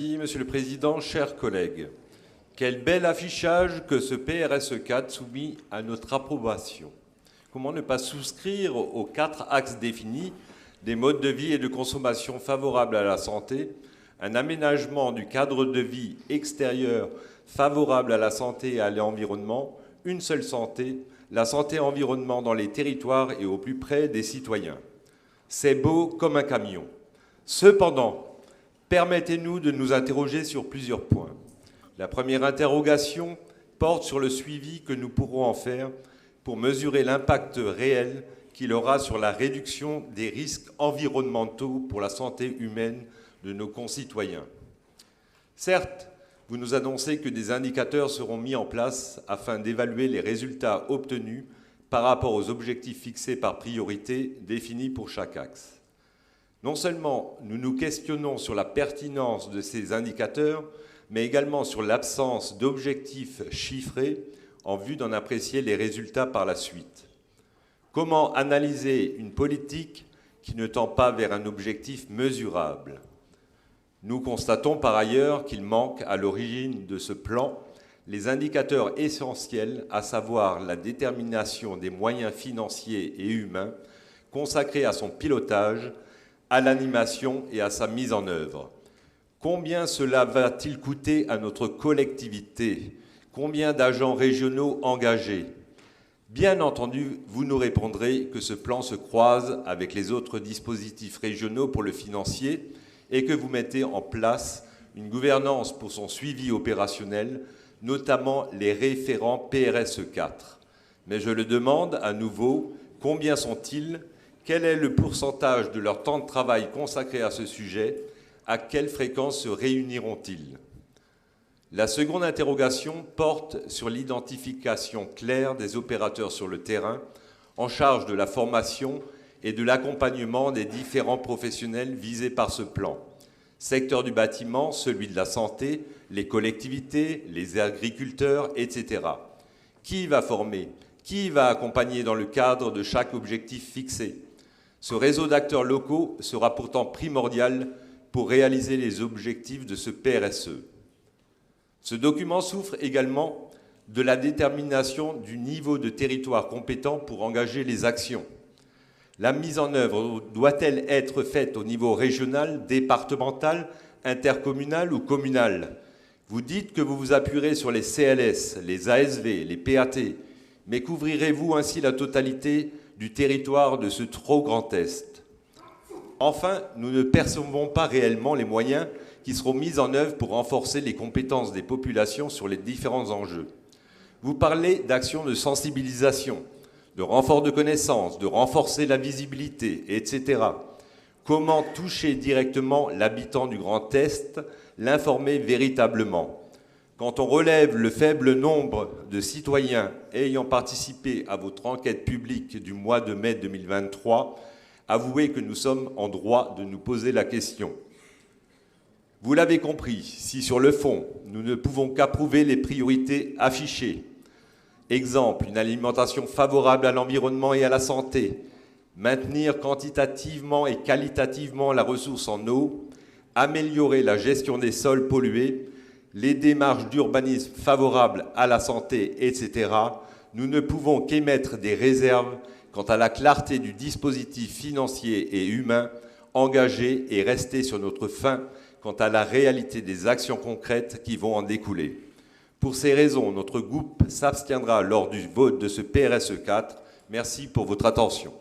Monsieur le Président, chers collègues, quel bel affichage que ce PRSE 4 soumis à notre approbation. Comment ne pas souscrire aux 4 axes définis des modes de vie et de consommation favorables à la santé, un aménagement du cadre de vie extérieur favorable à la santé et à l'environnement, une seule santé, la santé-environnement dans les territoires et au plus près des citoyens. C'est beau comme un camion. Cependant, permettez-nous de nous interroger sur plusieurs points. La première interrogation porte sur le suivi que nous pourrons en faire pour mesurer l'impact réel qu'il aura sur la réduction des risques environnementaux pour la santé humaine de nos concitoyens. Certes, vous nous annoncez que des indicateurs seront mis en place afin d'évaluer les résultats obtenus par rapport aux objectifs fixés par priorité définis pour chaque axe. Non seulement nous nous questionnons sur la pertinence de ces indicateurs, mais également sur l'absence d'objectifs chiffrés en vue d'en apprécier les résultats par la suite. Comment analyser une politique qui ne tend pas vers un objectif mesurable ? Nous constatons par ailleurs qu'il manque à l'origine de ce plan les indicateurs essentiels, à savoir la détermination des moyens financiers et humains consacrés à son pilotage, à l'animation et à sa mise en œuvre. Combien cela va-t-il coûter à notre collectivité ? Combien d'agents régionaux engagés ? Bien entendu, vous nous répondrez que ce plan se croise avec les autres dispositifs régionaux pour le financier et que vous mettez en place une gouvernance pour son suivi opérationnel, notamment les référents PRSE 4. Mais je le demande à nouveau, combien sont-ils ? Quel est le pourcentage de leur temps de travail consacré à ce sujet ? À quelle fréquence se réuniront-ils ? La seconde interrogation porte sur l'identification claire des opérateurs sur le terrain en charge de la formation et de l'accompagnement des différents professionnels visés par ce plan. Secteur du bâtiment, celui de la santé, les collectivités, les agriculteurs, etc. Qui va former ? Qui va accompagner dans le cadre de chaque objectif fixé ? Ce réseau d'acteurs locaux sera pourtant primordial pour réaliser les objectifs de ce PRSE. Ce document souffre également de la détermination du niveau de territoire compétent pour engager les actions. La mise en œuvre doit-elle être faite au niveau régional, départemental, intercommunal ou communal ? Vous dites que vous vous appuierez sur les CLS, les ASV, les PAT, mais couvrirez-vous ainsi la totalité du territoire de ce trop grand Est ? Enfin, nous ne percevons pas réellement les moyens qui seront mis en œuvre pour renforcer les compétences des populations sur les différents enjeux. Vous parlez d'actions de sensibilisation, de renfort de connaissances, de renforcer la visibilité, etc. Comment toucher directement l'habitant du Grand Est, l'informer véritablement ? Quand on relève le faible nombre de citoyens ayant participé à votre enquête publique du mois de mai 2023, avouez que nous sommes en droit de nous poser la question. Vous l'avez compris, si sur le fond, nous ne pouvons qu'approuver les priorités affichées, exemple, une alimentation favorable à l'environnement et à la santé, maintenir quantitativement et qualitativement la ressource en eau, améliorer la gestion des sols pollués, les démarches d'urbanisme favorables à la santé, etc., nous ne pouvons qu'émettre des réserves quant à la clarté du dispositif financier et humain engagé et rester sur notre faim quant à la réalité des actions concrètes qui vont en découler. Pour ces raisons, notre groupe s'abstiendra lors du vote de ce PRSE 4. Merci pour votre attention.